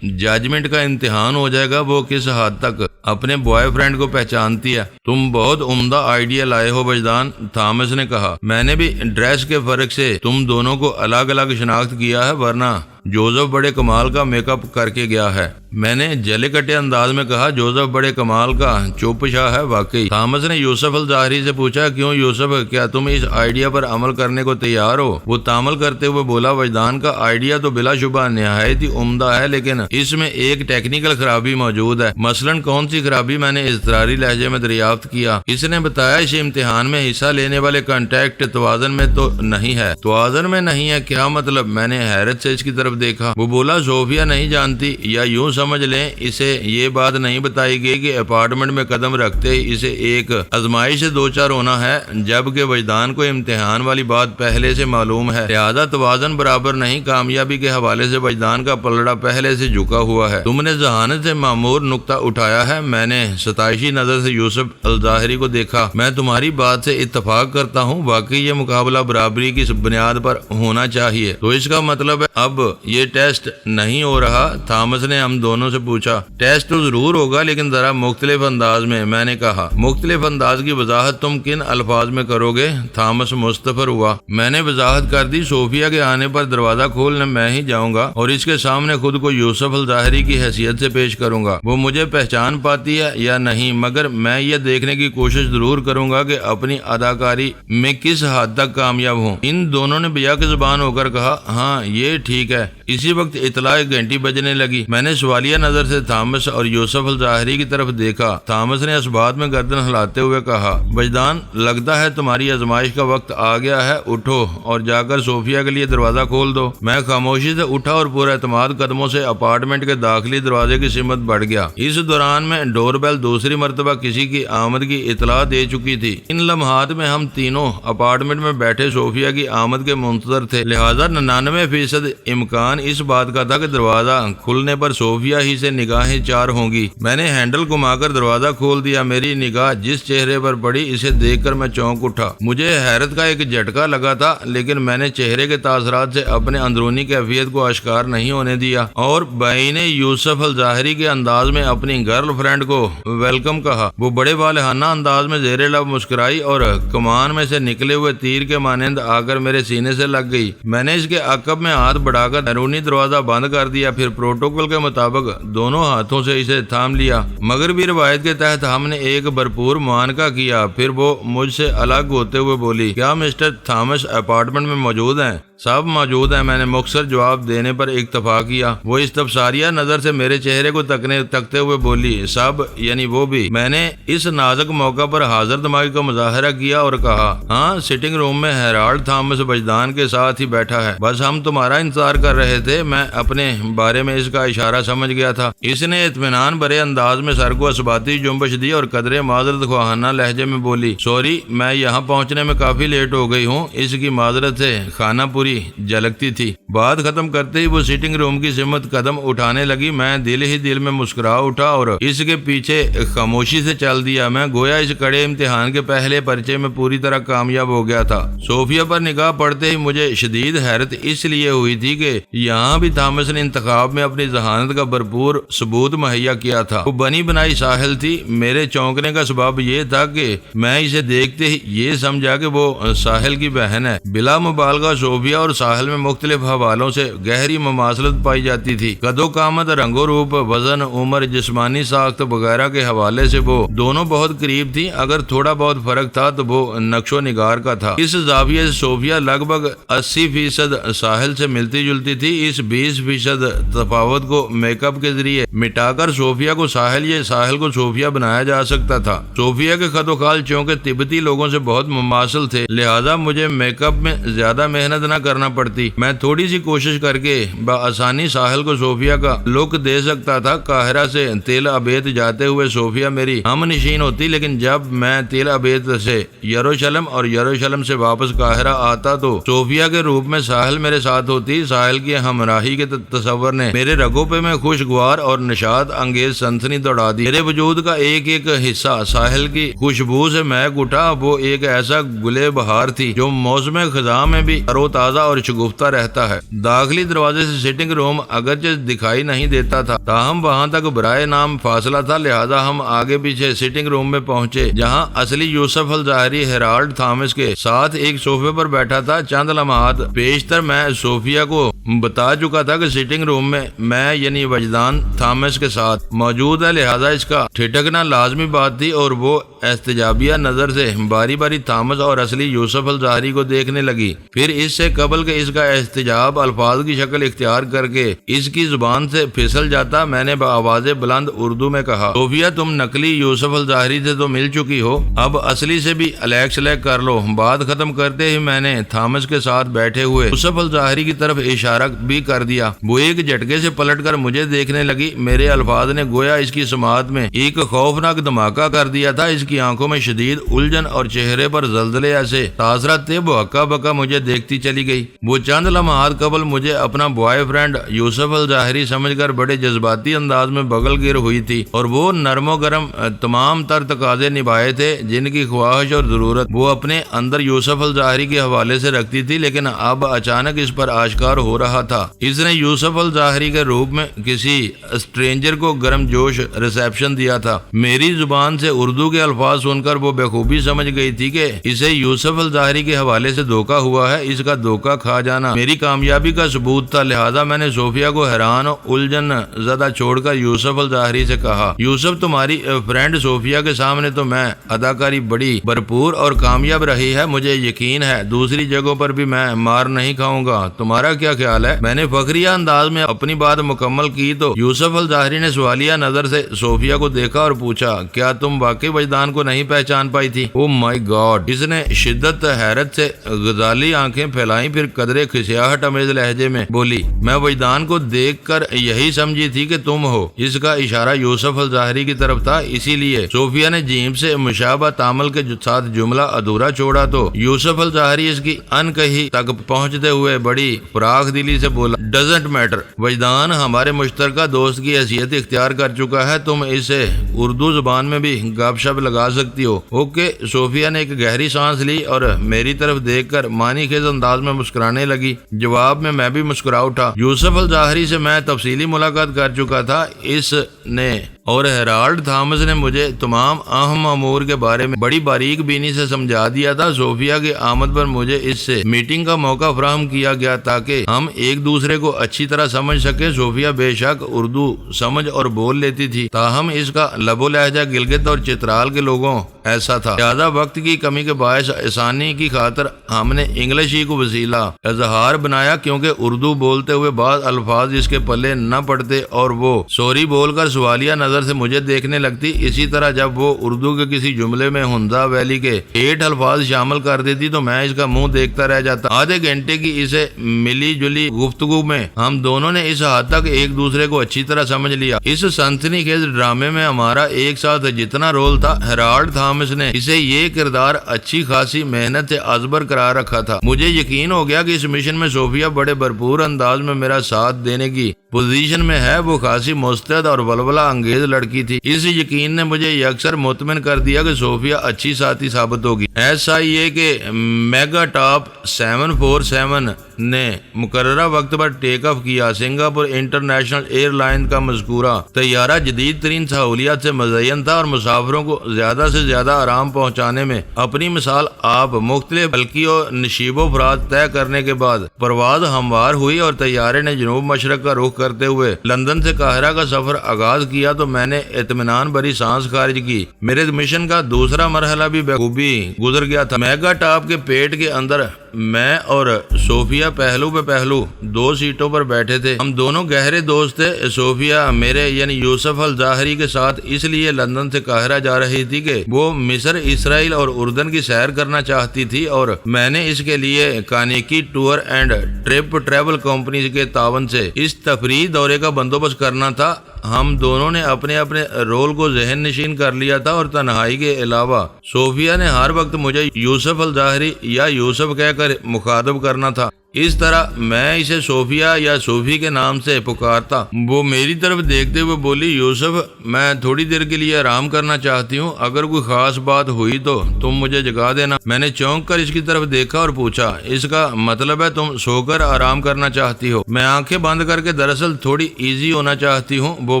ججمنٹ کا امتحان ہو جائے گا وہ کس حد تک اپنے بوائے فرینڈ کو پہچانتی ہے۔ تم بہت عمدہ آئیڈیا لائے ہو وجدان، تھامس نے کہا۔ میں نے بھی ڈریس کے فرق سے تم دونوں کو الگ الگ شناخت کیا ہے، ورنہ جوزف بڑے کمال کا میک اپ کر کے گیا ہے۔ میں نے جلے کٹے انداز میں کہا، جوزف بڑے کمال کا چوپ شاہ ہے واقعی۔ تھامس نے یوسف الظاہری سے پوچھا، کیوں یوسف، کیا تم اس آئیڈیا پر عمل کرنے کو تیار ہو؟ وہ تامل کرتے ہوئے بولا، وجدان کا آئیڈیا تو بلا شبہ نہایت ہی عمدہ ہے، لیکن اس میں ایک ٹیکنیکل خرابی موجود ہے۔ مثلاً کون سی خرابی؟ میں نے اضطراری لہجے میں دریافت کیا۔ اس نے بتایا، اس امتحان میں حصہ لینے والے کانٹیکٹ توازن میں تو نہیں ہے۔ توازن میں نہیں ہے؟ کیا مطلب؟ میں نے حیرت سے اس کی طرف دیکھا۔ وہ بولا، صوفیہ نہیں جانتی، یا یوں سمجھ لیں اسے یہ بات نہیں بتائی گئی کہ اپارٹمنٹ میں قدم رکھتے ہی اسے ایک آزمائش سے دوچار ہونا ہے، جبکہ وجدان کو امتحان والی بات پہلے سے معلوم ہے، لہذا توازن برابر نہیں۔ کامیابی کے حوالے سے وجدان کا پلڑا پہلے سے جھکا ہوا ہے۔ تم نے ذہانت سے معمور نقطہ اٹھایا ہے۔ میں نے ستائشی نظر سے یوسف الظاہری کو دیکھا۔ میں تمہاری بات سے اتفاق کرتا ہوں، واقعی یہ مقابلہ برابری کی بنیاد پر ہونا چاہیے۔ تو اس کا مطلب ہے اب یہ ٹیسٹ نہیں ہو رہا؟ تھامس نے ہم دونوں سے پوچھا۔ ٹیسٹ تو ضرور ہوگا، لیکن ذرا مختلف انداز میں نے کہا۔ مختلف انداز کی وضاحت تم کن الفاظ میں کرو گے؟ تھامس مستفر ہوا۔ میں نے وضاحت کر دی، صوفیہ کے آنے پر دروازہ کھولنے میں ہی جاؤں گا اور اس کے سامنے خود کو یوسف الظاہری کی حیثیت سے پیش کروں گا۔ وہ مجھے پہچان پاتی ہے یا نہیں، مگر میں یہ دیکھنے کی کوشش ضرور کروں گا کہ اپنی اداکاری میں کس حد تک کامیاب ہوں۔ ان دونوں نے بیاں کی زبان ہو کر کہا، ہاں یہ ٹھیک ہے۔ اسی وقت اطلاع گھنٹی بجنے لگی۔ میں نے سوالیہ نظر سے تھامس اور یوسف الظاہری کی طرف دیکھا۔ تھامس نے اس بات میں گردن ہلاتے ہوئے کہا، وجدان، لگتا ہے تمہاری آزمائش کا وقت آ گیا ہے، اٹھو اور جا کر صوفیہ کے لیے دروازہ کھول دو۔ میں خاموشی سے اٹھا اور پورے اعتماد قدموں سے اپارٹمنٹ کے داخلی دروازے کی سمت بڑھ گیا۔ اس دوران میں ڈور بیل دوسری مرتبہ کسی کی آمد کی اطلاع دے چکی تھی۔ ان لمحات میں ہم تینوں اپارٹمنٹ میں بیٹھے صوفیہ کی آمد کے منتظر تھے، لہذا 99% امکان اس بات کا تھا کہ دروازہ کھلنے پر صوفیہ ہی سے نگاہیں چار ہوں گی۔ میں نے ہینڈل گھما کر دروازہ کھول دیا۔ میری نگاہ جس چہرے پر پڑی، اسے دیکھ کر میں چونک اٹھا۔ مجھے حیرت کا ایک جھٹکا لگا تھا، لیکن میں نے چہرے کے تاثرات سے اپنے اندرونی کیفیت کو اشکار نہیں ہونے دیا اور بعین یوسف الظاہری کے انداز میں اپنی گرل فرینڈ کو ویلکم کہا۔ وہ بڑے والہانہ انداز میں زیر لب مسکرائی اور کمان میں سے نکلے ہوئے تیر کے مانند آ کر میرے سینے سے لگ گئی۔ میں نے اس کے عقب میں ہاتھ بڑھا کر بیرونی دروازہ بند کر دیا، پھر پروٹوکول کے مطابق دونوں ہاتھوں سے اسے تھام لیا۔ مغربی روایت کے تحت ہم نے ایک بھرپور معانقہ کیا، پھر وہ مجھ سے الگ ہوتے ہوئے بولی، کیا مسٹر تھامس اپارٹمنٹ میں موجود ہیں؟ سب موجود ہیں، میں نے مختصر جواب دینے پر اکتفا کیا۔ وہ استفساریہ نظر سے میرے چہرے کو تکتے ہوئے بولی، سب یعنی وہ بھی؟ میں نے اس نازک موقع پر حاضر دماغی کا مظاہرہ کیا اور کہا، ہاں، سٹنگ روم میں ہیرالڈ تھامس وجدان کے ساتھ ہی بیٹھا ہے، بس ہم تمہارا انتظار کر رہے تھے۔ میں اپنے بارے میں اس کا اشارہ سمجھ گیا تھا۔ اس نے اطمینان بھرے انداز میں سر کو اثباتی جنبش دی اور قدرے معذرت خواہانہ لہجے میں بولی، سوری، میں یہاں پہنچنے میں کافی لیٹ ہو گئی ہوں۔ اس کی معذرت سے خانہ پوری جھلکتی تھی۔ بات ختم کرتے ہی وہ سیٹنگ روم کی سمت قدم اٹھانے لگی۔ میں دل ہی دل میں مسکرا اٹھا اور اس کے پیچھے خاموشی سے چل دیا۔ میں گویا اس کڑے امتحان کے پہلے پرچے میں پوری طرح کامیاب ہو گیا تھا۔ صوفیہ پر نگاہ پڑتے ہی مجھے شدید حیرت اس لیے ہوئی تھی کہ یہاں بھی تھامس نے انتخاب میں اپنی ذہانت کا بھرپور ثبوت مہیا کیا تھا۔ وہ بنی بنائی ساحل تھی۔ میرے چونکنے کا سبب یہ تھا کہ میں اسے دیکھتے ہی یہ سمجھا کہ وہ ساحل کی بہن ہے۔ بلا مبالغہ صوفیہ اور ساحل میں مختلف حوالوں سے گہری مماثلت پائی جاتی تھی۔ قد و قامت، رنگ و روپ، وزن، عمر، جسمانی ساخت وغیرہ کے حوالے سے وہ دونوں بہت قریب تھی۔ اگر تھوڑا بہت فرق تھا تو وہ نقش و نگار کا تھا۔ اس زاویے سے صوفیہ لگ بھگ 80% ساحل سے ملتی جلتی تھی۔ اس 20% تفاوت کو میک اپ کے ذریعے مٹا کر صوفیہ کو ساحل یا ساحل کو صوفیہ بنایا جا سکتا تھا۔ صوفیہ کے خد و خال چونکہ تبتی لوگوں سے بہت مماثل تھے، لہذا مجھے میک اپ میں زیادہ محنت نہ کرنا پڑتی۔ میں تھوڑی سی کوشش کر کے بآسانی ساحل کو صوفیہ کا لک دے سکتا تھا۔ قاہرہ سے تل ابید جاتے ہوئے صوفیہ میری ہم نشین ہوتی، لیکن جب میں تل ابید سے یروشلم اور یروشلم سے واپس قاہرہ آتا تو صوفیہ کے روپ میں ساحل میرے ساتھ ہوتی۔ ساحل کی ہمراہی کے تصور نے میرے رگوں پہ میں خوشگوار اور نشاط انگیز سنسنی دوڑا دی۔ میرے وجود کا ایک ایک حصہ ساحل کی خوشبو سے مہک اٹھا۔ وہ ایک ایسا گلے بہار تھی جو موسم خزاں میں بھی تر و تازہ اور شگفتہ رہتا ہے۔ داخلی دروازے سے سٹنگ روم اگرچہ دکھائی نہیں دیتا تھا، تاہم وہاں تک برائے نام فاصلہ تھا، لہذا ہم آگے پیچھے سٹنگ روم میں پہنچے، جہاں اصلی یوسف الظاہری ہیرالڈ تھامس کے ساتھ ایک صوفے پر بیٹھا تھا۔ چند لمحات پیشتر میں صوفیہ کو بتا چکا تھا کہ سٹنگ روم میں یعنی وجدان تھامس کے ساتھ موجود ہے، لہذا اس کا ٹھٹکنا لازمی بات تھی، اور وہ احتجابیہ نظر سے باری باری تھامس اور اصلی یوسف الظاہری کو دیکھنے لگی۔ پھر اس سے قبل کہ اس کا احتجاب الفاظ کی شکل اختیار کر کے اس کی زبان سے پھسل جاتا، میں نے بآواز بلند اردو میں کہا، صوفیہ تم نقلی یوسف الظاہری سے تو مل چکی ہو، اب اصلی سے بھی الیک سلیک کر لو۔ بات ختم کرتے ہی میں نے تھامس کے ساتھ بیٹھے ہوئے یوسف الظاہری کی طرف اشارہ بھی کر دیا۔ وہ ایک جھٹکے سے پلٹ کر مجھے دیکھنے لگی۔ میرے الفاظ نے گویا اس کی سماعت میں ایک خوفناک دھماکہ کر دیا تھا۔ اس کی آنکھوں میں شدید الجھن اور چہرے پر زلزلے ایسے تاثرات تھے، وہ ہکا بکا مجھے دیکھتی چلی گئی۔ وہ چند لمحات قبل مجھے اپنا بوائے فرینڈ یوسف الظاہری سمجھ کر بڑے جذباتی انداز میں بغل گر ہوئی تھی، اور وہ نرم و گرم تمام تر تقاضے نبھائے تھے جن کی خواہش اور ضرورت وہ اپنے اندر یوسف الظاہری کے حوالے سے رکھتی تھی، لیکن اب اچانک اس پر آشکار ہو رہا تھا۔ اس نے یوسف الظاہری کے روپ میں کسی اسٹرینجر کو گرم جوش ریسیپشن دیا تھا۔ میری زبان سے اردو کے الفاظ سن کر وہ بخوبی سمجھ گئی تھی کہ اسے یوسف الظاہری کے حوالے سے دھوکا ہوا ہے۔ اس کا دھوکا کھا جانا میری کامیابی کا ثبوت تھا، لہذا میں نے صوفیہ کو حیران و الجھن زدہ چھوڑ کر یوسف الظاہری سے کہا، یوسف تمہاری فرینڈ صوفیہ کے سامنے تو میں اداکاری بڑی بھرپور اور کامیاب رہی ہے، مجھے یقین ہے دوسری جگہوں پر بھی میں مار نہیں کھاؤں گا، تمہارا کیا خیال ہے؟ میں نے فخریہ انداز میں اپنی بات مکمل کی تو یوسف الظاہری نے سوالیہ نظر سے صوفیہ کو دیکھا اور پوچھا، کیا تم واقعی وجدان کو نہیں پہچان پائی تھی؟ او مائی گاڈ! اس نے شدت حیرت سے غزالی آنکھیں پھیلائیں، پھر قدرے کھسیاہٹ امیز لہجے میں بولی، میں وجدان کو دیکھ کر یہی سمجھی تھی کہ تم ہو۔ اس کا اشارہ یوسف الظاہری کی طرف تھا، اسی لیے صوفیہ نے جیم سے مشابہ تعامل کے ساتھ جملہ ادھورا چھوڑا تو یوسف الظاہری اس کی انکہی تک پہنچتے ہوئے بڑی فراخ دلی سے بولا، ڈزنٹ میٹر، وجدان ہمارے مشترکہ دوست کی حیثیت اختیار کر چکا ہے، تم اسے اردو زبان میں بھی گپ شپ لگا سکتی ہو۔ اوکے۔ صوفیہ نے ایک گہری سانس لی اور میری طرف دیکھ کر معنی خیز انداز میں مسکرانے لگی۔ جواب میں بھی مسکرا اٹھا۔ یوسف الظاہری سے میں تفصیلی ملاقات کر چکا تھا، اس نے اور ہیرالڈ تھامس نے مجھے تمام اہم امور کے بارے میں بڑی باریک بینی سے سمجھا دیا تھا۔ صوفیہ کی آمد پر مجھے اس سے میٹنگ کا موقع فراہم کیا گیا تاکہ ہم ایک دوسرے کو اچھی طرح سمجھ سکے۔ صوفیہ بے شک اردو سمجھ اور بول لیتی تھی، تاہم اس کا لب و لہجہ گلگت اور چترال کے لوگوں ایسا تھا، زیادہ وقت کی کمی کے باعث آسانی کی خاطر ہم نے انگلش ہی کو وسیلہ اظہار بنایا، کیونکہ اردو بولتے ہوئے بعض الفاظ اس کے پلے نہ پڑتے اور وہ سوری بول کر سوالیہ نظر سے مجھے دیکھنے لگتی۔ اسی طرح جب وہ اردو کے کسی جملے میں ہنزا ویلی کے 8 الفاظ شامل کر دیتی تو میں اس کا منہ دیکھتا رہ جاتا۔ آدھے گھنٹے کی اسے ملی جلی گفتگو میں ہم دونوں نے اس حد تک ایک دوسرے کو اچھی طرح سمجھ لیا۔ اس سنسنی خیز ڈرامے میں ہمارا ایک ساتھ جتنا رول تھا، ہیرالڈ تھامس نے اسے یہ کردار اچھی خاصی محنت سے ازبر کرا رکھا تھا۔ مجھے یقین ہو گیا کہ اس مشن میں صوفیہ بڑے بھرپور انداز میں میرا ساتھ دینے کی پوزیشن میں ہے۔ وہ خاصی مستعد اور ولولہ انگیز لڑکی تھی۔ اس یقین نے مجھے یکسر مطمئن کر دیا کہ صوفیہ اچھی ساتھی ثابت ہوگی۔ ایسا یہ کہ میگا ٹاپ 747 نے مقررہ وقت پر ٹیک آف کیا۔ سنگاپور انٹرنیشنل ایئر لائن کا مذکورہ طیارہ جدید ترین سہولیات سے مزین تھا اور مسافروں کو زیادہ سے زیادہ آرام پہنچانے میں اپنی مثال آپ مختلف بلکی اور نشیب و فرات طے کرنے کے بعد پرواز ہموار ہوئی اور طیارے نے جنوب مشرق کا رخ کرتے ہوئے لندن سے قاہرہ کا سفر آغاز کیا تو میں نے اطمینان بھری سانس خارج کی۔ میرے مشن کا دوسرا مرحلہ بھی بخوبی گزر گیا تھا۔ میگا ٹاپ کے پیٹ کے اندر میں اور صوفیہ پہلو پہ پہلو 2 سیٹوں پر بیٹھے تھے۔ ہم دونوں گہرے دوست تھے۔ صوفیہ میرے یعنی یوسف الظاہری کے ساتھ اس لیے لندن سے قاہرہ جا رہی تھی کہ وہ مصر، اسرائیل اور اردن کی سیر کرنا چاہتی تھی اور میں نے اس کے لیے کانیکی tour and trip travel company کے تعاون سے اس تفریحی دورے کا بندوبست کرنا تھا۔ ہم دونوں نے اپنے اپنے رول کو ذہن نشین کر لیا تھا اور تنہائی کے علاوہ صوفیہ نے ہر وقت مجھے یوسف الظاہری یا یوسف کہہ کر مخاطب کرنا تھا۔ اس طرح میں اسے صوفیہ یا صوفی کے نام سے پکارتا۔ وہ میری طرف دیکھتے ہوئے بولی، یوسف میں تھوڑی دیر کے لیے آرام کرنا چاہتی ہوں، اگر کوئی خاص بات ہوئی تو تم مجھے جگا دینا۔ میں نے چونک کر اس کی طرف دیکھا اور پوچھا، اس کا مطلب ہے تم سو کر آرام کرنا چاہتی ہو؟ میں آنکھیں بند کر کے دراصل تھوڑی ایزی ہونا چاہتی ہوں، وہ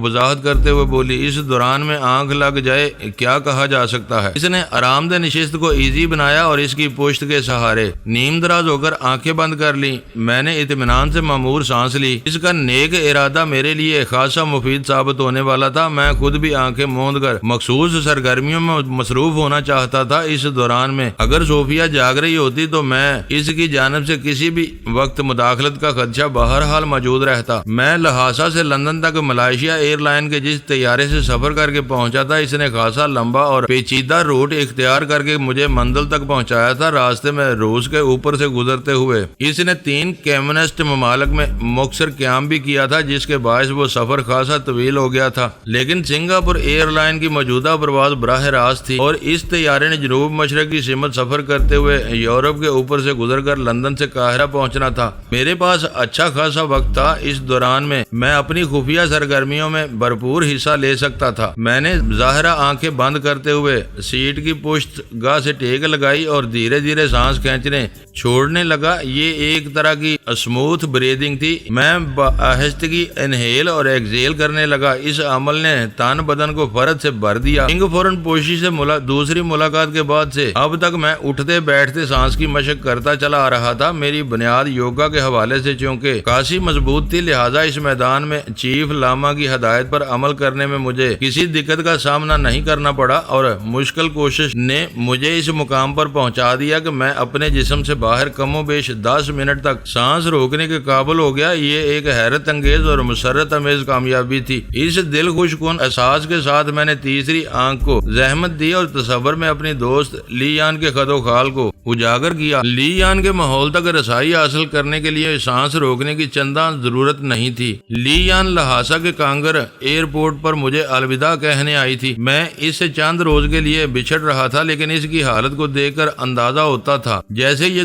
وضاحت کرتے ہوئے بولی۔ اس دوران میں آنکھ لگ جائے کیا کہا جا سکتا ہے؟ اس نے آرام دہ نشست کو ایزی بنایا اور اس کی پشت کے سہارے نیم دراز ہو کر آنکھیں بند کر لیں۔ میں نے اطمینان سے معمور سانس لی۔ اس کا نیک ارادہ میرے لیے خاصا مفید ثابت ہونے والا تھا۔ میں خود بھی آنکھیں موند کر مخصوص سرگرمیوں میں مصروف ہونا چاہتا تھا۔ اس دوران میں اگر صوفیہ جاگ رہی ہوتی تو میں اس کی جانب سے کسی بھی وقت مداخلت کا خدشہ بہرحال موجود رہتا۔ میں لہٰذا سے لندن تک ملائیشیا ایئر لائن کے جس طیارے سے سفر کر کے پہنچا تھا، اس نے خاصا لمبا اور پیچیدہ روٹ اختیار کر کے مجھے منزل تک پہنچایا تھا۔ راستے میں روس کے اوپر سے گزرتے ہوئے اس نے 3 کمیونسٹ ممالک میں مختصر قیام بھی کیا تھا، جس کے باعث وہ سفر خاصا طویل ہو گیا تھا۔ لیکن سنگاپور ایئر لائن کی موجودہ پرواز براہ راست تھی اور اس طیارے نے جنوب مشرق کی سمت سفر کرتے ہوئے یورپ کے اوپر سے گزر کر لندن سے قاہرہ پہنچنا تھا۔ میرے پاس اچھا خاصا وقت تھا۔ اس دوران میں اپنی خفیہ سرگرمیوں میں بھرپور حصہ لے سکتا تھا۔ میں نے ظاہرہ آنکھیں بند کرتے ہوئے سیٹ کی پشت گاہ سے ٹیک لگائی اور دھیرے دھیرے سانس کھینچنے چھوڑنے لگا۔ یہ ایک طرح کی اسموتھ بریدنگ تھی۔ میں آہستگی انہیل اور ایکزیل کرنے لگا۔ اس عمل نے تن بدن کو فرد سے بھر دیا۔ فوراً پوشی سے دوسری ملاقات کے بعد سے اب تک میں اٹھتے بیٹھتے سانس کی مشق کرتا چلا آ رہا تھا۔ میری بنیاد یوگا کے حوالے سے چونکہ کافی مضبوط تھی، لہٰذا اس میدان میں چیف لاما کی ہدایت پر عمل کرنے میں مجھے کسی دقت کا سامنا نہیں کرنا پڑا اور مشکل کوشش نے مجھے اس مقام پر پہنچا دیا کہ میں اپنے جسم سے باہر کم و بیش 10 منٹ تک سانس روکنے کے قابل ہو گیا۔ یہ ایک حیرت انگیز اور مسرت امیز کامیابی تھی۔ اس دل خوش کن احساس کے ساتھ میں نے تیسری آنکھ کو زحمت دی اور تصور میں اپنی دوست لی یان کے خد و خال کو اجاگر کیا۔ لی یان کے ماحول تک رسائی حاصل کرنے کے لیے سانس روکنے کی چنداں ضرورت نہیں تھی۔ لی یان لہاسا کے کانگر ایئرپورٹ پر مجھے الوداع کہنے آئی تھی۔ میں اس سے چند روز کے لیے بچھڑ رہا تھا، لیکن اس کی حالت کو دیکھ کر اندازہ ہوتا تھا جیسے یہ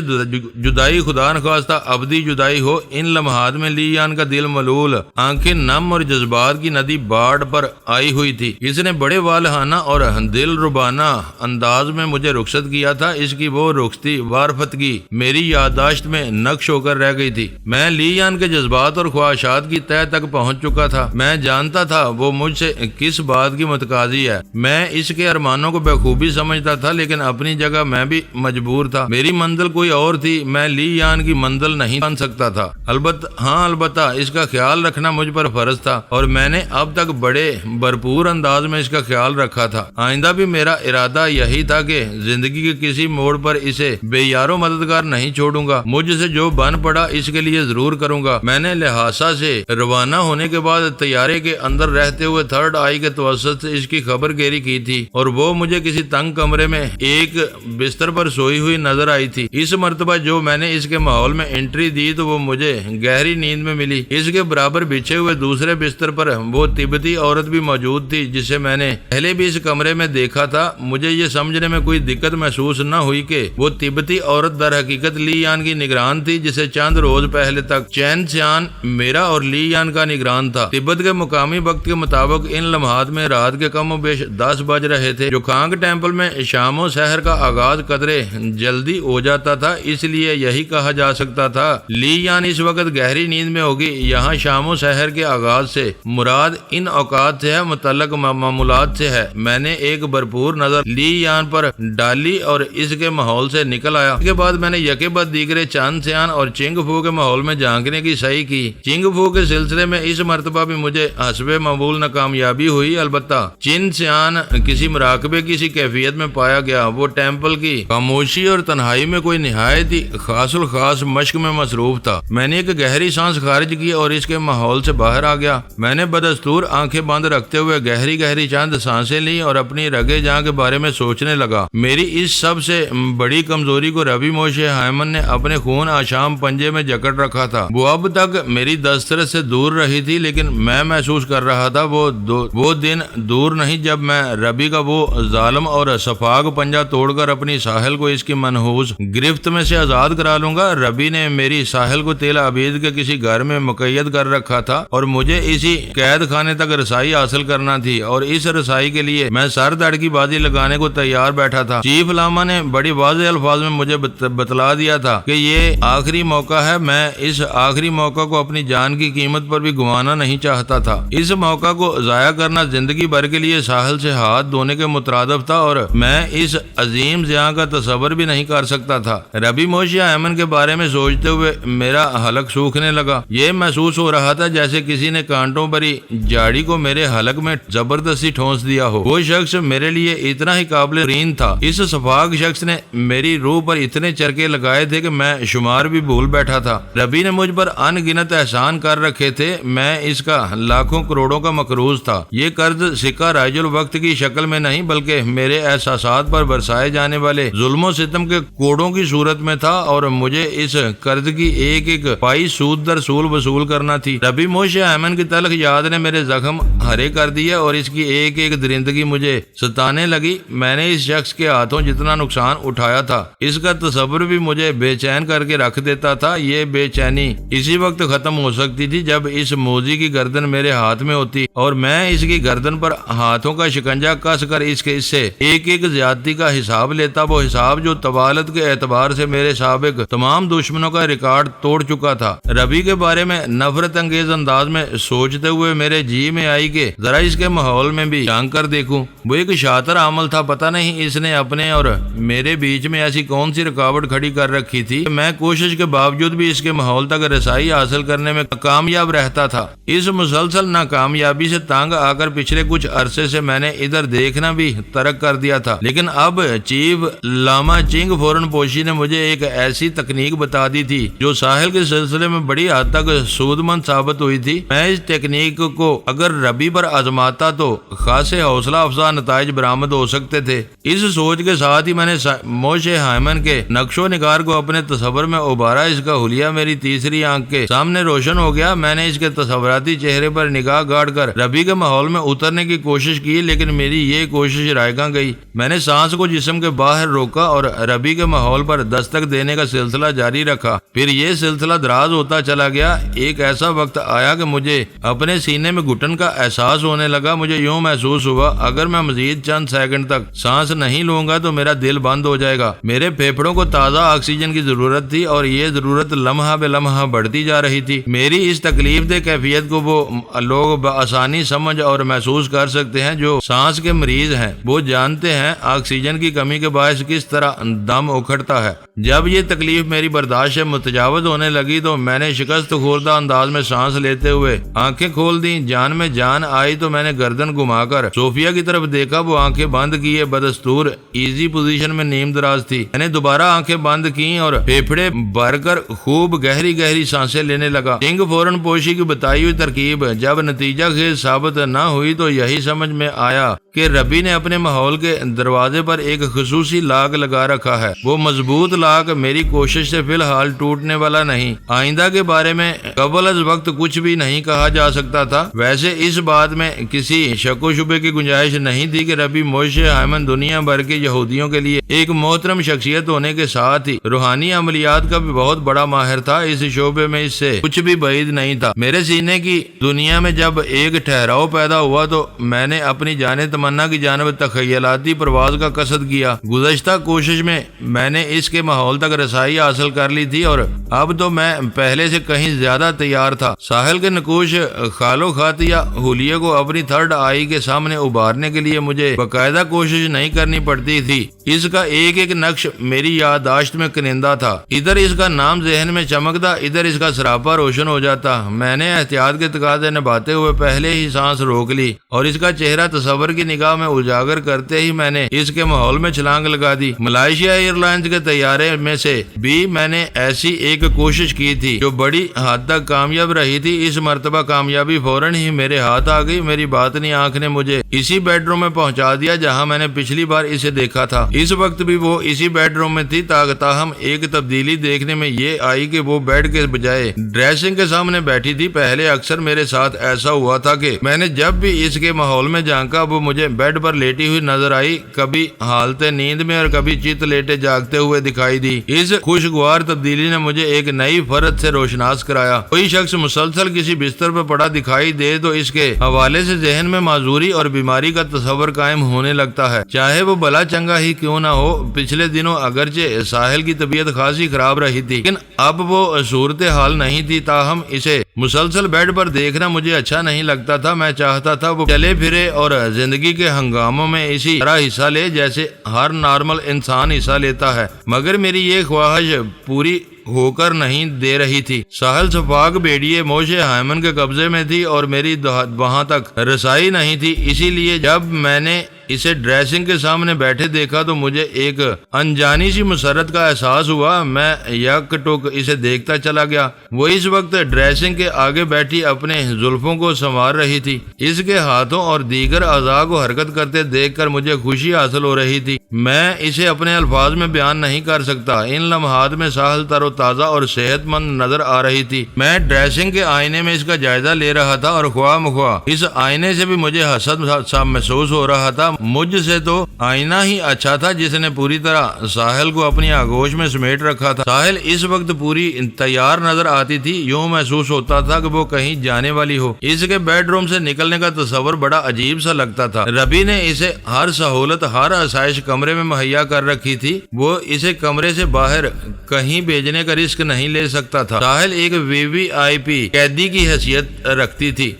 جدائی خدا نخواستہ ابدی جدائی ہو۔ ان لمحات میں لی یان کا دل ملول، آنکھیں نم اور جذبات کی ندی باڑ پر آئی ہوئی تھی۔ اس نے بڑے والہانہ اور دل ربانہ انداز میں مجھے رخصت کیا تھا۔ اس کی وہ رخصتی وارفتگی میری یادداشت میں نقش ہو کر رہ گئی تھی۔ میں لی یان کے جذبات اور خواہشات کی تہہ تک پہنچ چکا تھا۔ میں جانتا تھا وہ مجھ سے کس بات کی متقاضی ہے۔ میں اس کے ارمانوں کو بخوبی سمجھتا تھا، لیکن اپنی جگہ میں بھی مجبور تھا۔ میری منزل کوئی اور تھی، میں لی یان کی منزل نہیں بن سکتا تھا۔ البتہ اس کا خیال رکھنا مجھ پر فرض تھا اور میں نے اب تک بڑے بھرپور انداز میں اس کا خیال رکھا تھا۔ آئندہ بھی میرا ارادہ یہی تھا کہ زندگی کے کسی موڑ پر اسے بے یار و مددگار نہیں چھوڑوں گا۔ مجھ سے جو بن پڑا اس کے لیے ضرور کروں گا۔ میں نے لہاسا سے روانہ ہونے کے بعد طیارے کے اندر رہتے ہوئے تھرڈ آئی کے توسط سے اس کی خبر گیری کی تھی اور وہ مجھے کسی تنگ کمرے میں ایک بستر پر سوئی ہوئی نظر آئی تھی۔ اس مرتبہ جو میں نے اس کے ماحول میں انٹری دی تو وہ مجھے گہری نیند میں ملی۔ اس کے برابر بچھے ہوئے دوسرے بستر پر وہ تبتی عورت بھی موجود تھی جسے میں نے پہلے بھی اس کمرے میں دیکھا تھا۔ مجھے یہ سمجھنے میں کوئی دقت محسوس نہ ہوئی کہ وہ تبتی عورت در حقیقت لی یان کی نگران تھی، جسے چند روز پہلے تک چین سیان میرا اور لی یان کا نگران تھا۔ تبت کے مقامی وقت کے مطابق ان لمحات میں رات کے کم و بیش 10 بج رہے تھے۔ جو خانگ ٹیمپل میں شام و سحر کا آغاز قدرے جلدی ہو جاتا تھا، اس لیے یہی کہا جا سکتا تھا لی یان اس وقت گہری نیند میں ہوگی۔ یہاں شام و سحر کے آغاز سے مراد ان اوقات سے ہے، متعلق معمولات سے ہے۔ میں نے ایک بھرپور نظر لی یان پر ڈالی اور اس کے ماحول سے نکل آیا۔ اس کے بعد میں نے یکے بعد دیگرے چان سیان اور چنگ فو کے ماحول میں جھانکنے کی صحیح کی۔ چنگ فو کے سلسلے میں اس مرتبہ بھی مجھے حسب معمول ناکامیابی ہوئی، البتہ چن سیان کسی مراقبے کی سی کیفیت میں پایا گیا۔ وہ ٹیمپل کی خاموشی اور تنہائی میں کوئی نہایت ہی خاص الخاص مشق میں مصروف تھا۔ میں نے ایک گہری سانس خارج کی اور اس کے ماحول سے باہر آ گیا۔ میں نے بدستور آنکھیں بند رکھتے ہوئے گہری چند سانسیں لی اور اپنی رگے جاں کے بارے میں سوچنے لگا۔ میری اس سب سے بڑی کمزوری کو ربی موشے ہائمن نے اپنے خون آشام پنجے میں جکڑ رکھا تھا۔ وہ اب تک میری دسترس سے دور رہی تھی، لیکن میں محسوس کر رہا تھا وہ دن دور نہیں جب میں ربی کا وہ ظالم اور شفاق پنجہ توڑ کر اپنی ساحل کو اس کی منحوس گرفت میں سے آزاد کرا لوں گا۔ ربی نے میری ساحل کو تیل عبید کے کسی گھر میں مقید کر رکھا تھا اور مجھے اسی قید خانے تک رسائی حاصل کرنا تھی، اور اس رسائی کے لیے میں سر دڑ کی بازی لگانے کو تیار بیٹھا تھا۔ چیف لاما نے بڑی واضح الفاظ میں مجھے بتلا دیا تھا کہ یہ آخری موقع ہے۔ میں اس آخری موقع کو اپنی جان کی قیمت پر بھی گنوانا نہیں چاہتا تھا۔ اس موقع کو ضائع کرنا زندگی بھر کے لیے ساحل سے ہاتھ دھونے کے مترادف تھا، اور میں اس عظیم زیاں کا تصور بھی نہیں کر سکتا تھا۔ ربی موشیا ایمن کے بارے میں میں سوچتے ہوئے میرا حلق سوکھنے لگا۔ یہ محسوس ہو رہا تھا جیسے کسی نے کانٹوں بھری جھاڑی کو میرے حلق میں زبردستی ٹھونس دیا ہو۔ وہ شخص میرے لیے اتنا ہی قابل ترین تھا۔ اس شفاق شخص نے میری روح پر اتنے چرکے لگائے تھے کہ میں شمار بھی بھول بیٹھا تھا۔ ربی نے مجھ پر ان گنت احسان کر رکھے تھے، میں اس کا لاکھوں کروڑوں کا مقروض تھا۔ یہ قرض سکہ رائج الوقت کی شکل میں نہیں بلکہ میرے احساسات پر برسائے جانے والے ظلم و ستم کے کوڑوں کی صورت میں تھا، اور مجھے اس قرض کی ایک ایک پائی سود در سود وصول کرنا تھی۔ ربی موشے ایمن کی تلخ یاد نے میرے زخم ہرے کر دیے اور اس کی ایک ایک درندگی مجھے ستانے لگی۔ میں نے اس شخص کے ہاتھوں جتنا نقصان اٹھایا تھا، اس کا تصور بھی مجھے بے چین کر کے رکھ دیتا تھا۔ یہ بے چینی اسی وقت ختم ہو سکتی تھی جب اس موذی کی گردن میرے ہاتھ میں ہوتی اور میں اس کی گردن پر ہاتھوں کا شکنجہ کس کر اس سے ایک ایک زیادتی کا حساب لیتا، وہ حساب جو طوالت کے اعتبار سے میرے سابق تمام دشمنوں کا ریکارڈ توڑ چکا تھا۔ ربی کے بارے میں نفرت انگیز انداز میں سوچتے ہوئے میرے جی میں آئی کہ ذرا اس کے ماحول میں بھی جھانک کر دیکھوں۔ وہ ایک شاطر عمل تھا، پتہ نہیں اس نے اپنے اور میرے بیچ میں ایسی کون سی رکاوٹ کھڑی کر رکھی تھی کہ میں کوشش کے باوجود بھی اس کے ماحول تک رسائی حاصل کرنے میں کامیاب رہتا تھا۔ اس مسلسل ناکامیابی سے تنگ آ کر پچھلے کچھ عرصے سے میں نے ادھر دیکھنا بھی ترک کر دیا تھا، لیکن اب چیف لاما چنگ فورن پوشی نے مجھے ایک ایسی تکنیک بتا دی تھی جو ساحل کے سلسلے میں بڑی حد تک سود مند ثابت ہوئی تھی۔ میں اس تکنیک کو اگر ربی پر آزماتا تو خاصے حوصلہ افزا نتائج برآمد ہو سکتے تھے۔ اس سوچ کے ساتھ ہی میں نے موشے ہائمن کے نقش و نگار کو اپنے تصور میں ابھارا۔ اس کا حلیہ میری تیسری آنکھ کے سامنے روشن ہو گیا۔ میں نے اس کے تصوراتی چہرے پر نگاہ گاڑ کر ربی کے ماحول میں اترنے کی کوشش کی، لیکن میری یہ کوشش رائگاں گئی۔ میں نے سانس کو جسم کے باہر روکا اور ربی کے ماحول پر دستک دینے کا سلسلہ جاری رکھا۔ پھر یہ سلسلہ دراز ہوتا چلا گیا۔ ایک ایسا وقت آیا کہ مجھے اپنے سینے میں گھٹن کا احساس ہونے لگا۔ مجھے یوں محسوس ہوا اگر میں مزید چند سیکنڈ تک سانس نہیں لوں گا تو میرا دل بند ہو جائے گا۔ میرے پھیپھڑوں کو تازہ آکسیجن کی ضرورت تھی اور یہ ضرورت لمحہ بے لمحہ بڑھتی جا رہی تھی۔ میری اس تکلیف دہ کیفیت کو وہ لوگ بآسانی سمجھ اور محسوس کر سکتے ہیں جو سانس کے مریض ہیں۔ وہ جانتے ہیں آکسیجن کی کمی کے باعث کس طرح دم اکھڑتا ہے۔ جب یہ تکلیف میری برداشت سے متجاوز ہونے لگی تو میں نے شکست خوردہ انداز میں سانس لیتے ہوئے آنکھیں کھول دیں۔ جان میں جان آئی تو میں نے گردن گھما کر صوفیہ کی طرف دیکھا۔ وہ آنکھیں بند کیے بدستور ایزی پوزیشن میں نیم دراز تھی۔ میں نے دوبارہ آنکھیں بند کی اور پھیپھڑے بھر کر خوب گہری گہری سانسیں لینے لگا۔ چنگ فورن پوشی کی بتائی ہوئی ترکیب جب نتیجہ خیز ثابت نہ ہوئی تو یہی سمجھ میں آیا کہ ربی نے اپنے ماحول کے دروازے پر ایک خصوصی لاک لگا رکھا ہے۔ وہ مضبوط لاک میری کوشش سے فی الحال ٹوٹنے والا نہیں۔ آئندہ کے بارے میں قبل از وقت کچھ بھی نہیں کہا جا سکتا تھا۔ ویسے اس بات میں کسی شک و شبے کی گنجائش نہیں تھی کہ ربی موشے ہائمن دنیا بھر کے یہودیوں کے لیے ایک محترم شخصیت ہونے کے ساتھ ہی روحانی عملیات کا بھی بہت بڑا ماہر تھا۔ اس شعبے میں اس سے کچھ بھی بعید نہیں تھا۔ میرے سینے کی دنیا میں جب ایک ٹھہراؤ پیدا ہوا تو میں نے اپنی جان تمنا کی جانب تخیلاتی پرواز کا قصد کیا۔ گزشتہ کوشش میں میں نے اس کے ماحول تک رسائی حاصل کر لی تھی اور اب تو میں پہلے سے کہیں زیادہ تیار تھا۔ ساحل کے نقوش خالو خاطیہ حلیے کو اپنی تھرڈ آئی کے سامنے ابھارنے کے لیے مجھے باقاعدہ کوشش نہیں کرنی پڑتی تھی۔ اس کا ایک ایک نقش میری یادداشت میں کنندہ تھا۔ ادھر اس کا نام ذہن میں چمکتا، ادھر اس کا سراپا روشن ہو جاتا۔ میں نے احتیاط کے تقاضے نبھاتے ہوئے پہلے ہی سانس روک لی اور اس کا چہرہ تصور کی نگاہ میں اجاگر کرتے ہی میں نے اس کے ماحول میں چھلانگ لگا دی۔ ملائیشیا ایئر لائنز کے طیارے میں سے بھی میں نے ایسی ایک کوشش کی تھی جو بڑی حد تک کامیاب رہی تھی۔ اس مرتبہ کامیابی فوراً ہی میرے ہاتھ آ گئی۔ میری باطنی آنکھ نے مجھے اسی بیڈ روم میں پہنچا دیا جہاں میں نے پچھلی بار اسے دیکھا تھا۔ اس وقت بھی وہ اسی بیڈ روم میں تھی، تاہم ایک تبدیلی دیکھنے میں یہ آئی کہ وہ بیڈ کے بجائے ڈریسنگ کے سامنے بیٹھی تھی۔ پہلے اکثر میرے ساتھ ایسا ہوا تھا کہ میں نے جب بھی اس کے ماحول میں جھانکا وہ مجھے بیڈ پر لیٹی ہوئی نظر آئی، کبھی حالت نیند میں اور کبھی چت لیٹے جاگتے ہوئے دکھائی دی۔ اس خوشگوار تبدیلی نے مجھے ایک نئی فرد سے روشناس کرایا۔ کوئی شخص مسلسل کسی بستر پر پڑا دکھائی دے تو اس کے حوالے سے ذہن میں معذوری اور بیماری کا تصور قائم ہونے لگتا ہے، چاہے وہ بلا چنگا ہی کیوں نہ ہو۔ پچھلے دنوں اگرچہ ساحل کی طبیعت خاصی خراب رہی تھی لیکن اب وہ صورتحال نہیں تھی، تاہم اسے مسلسل بیڈ پر دیکھنا مجھے اچھا نہیں لگتا تھا۔ میں چاہتا تھا وہ چلے پھرے اور زندگی کے ہنگاموں میں اسی طرح حصہ لے جیسے ہر نارمل انسان حصہ لیتا ہے، مگر میری یہ خواہش پوری ہوکر نہیں دے رہی تھی۔ ساحل شفاق بھیڑیے موش ہائمن کے قبضے میں تھی اور میری وہاں تک رسائی نہیں تھی، اسی لیے جب میں نے اسے ڈریسنگ کے سامنے بیٹھے دیکھا تو مجھے ایک انجانی سی مسرت کا احساس ہوا۔ میں یک ٹک اسے دیکھتا چلا گیا۔ وہ اس وقت ڈریسنگ کے آگے بیٹھی اپنے زلفوں کو سنوار رہی تھی۔ اس کے ہاتھوں اور دیگر اعضاء کو حرکت کرتے دیکھ کر مجھے خوشی حاصل ہو رہی تھی۔ میں اسے اپنے الفاظ میں بیان نہیں کر سکتا۔ ان لمحات میں ساحل تر و تازہ اور صحت مند نظر آ رہی تھی۔ میں ڈریسنگ کے آئینے میں اس کا جائزہ لے رہا تھا اور خواہ مخواہ اس آئینے سے بھی مجھے حسد سا محسوس ہو رہا تھا۔ مجھ سے تو آئینہ ہی اچھا تھا جس نے پوری طرح ساحل کو اپنی آغوش میں سمیٹ رکھا تھا۔ ساحل اس وقت پوری تیار نظر آتی تھی، یوں محسوس ہوتا تھا کہ وہ کہیں جانے والی ہو۔ اس کے بیڈ روم سے نکلنے کا تصور بڑا عجیب سا لگتا تھا۔ ربی نے اسے ہر سہولت، ہر آسائش کمرے میں مہیا کر رکھی تھی۔ وہ اسے کمرے سے باہر کہیں بھیجنے کا رسک نہیں لے سکتا تھا۔ ساحل ایک VIP قیدی کی حیثیت رکھتی تھی۔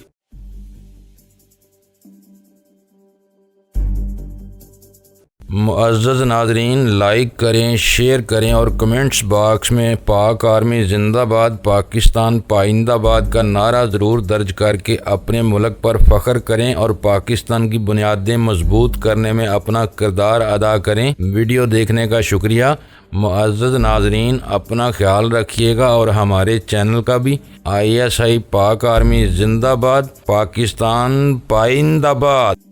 معزز ناظرین، لائک کریں، شیئر کریں اور کمنٹس باکس میں پاک آرمی زندہ باد، پاکستان پائندہ باد کا نعرہ ضرور درج کر کے اپنے ملک پر فخر کریں اور پاکستان کی بنیادیں مضبوط کرنے میں اپنا کردار ادا کریں۔ ویڈیو دیکھنے کا شکریہ۔ معزز ناظرین، اپنا خیال رکھیے گا اور ہمارے چینل کا بھی۔ ISI پاک آرمی زندہ باد، پاکستان پائندہ باد۔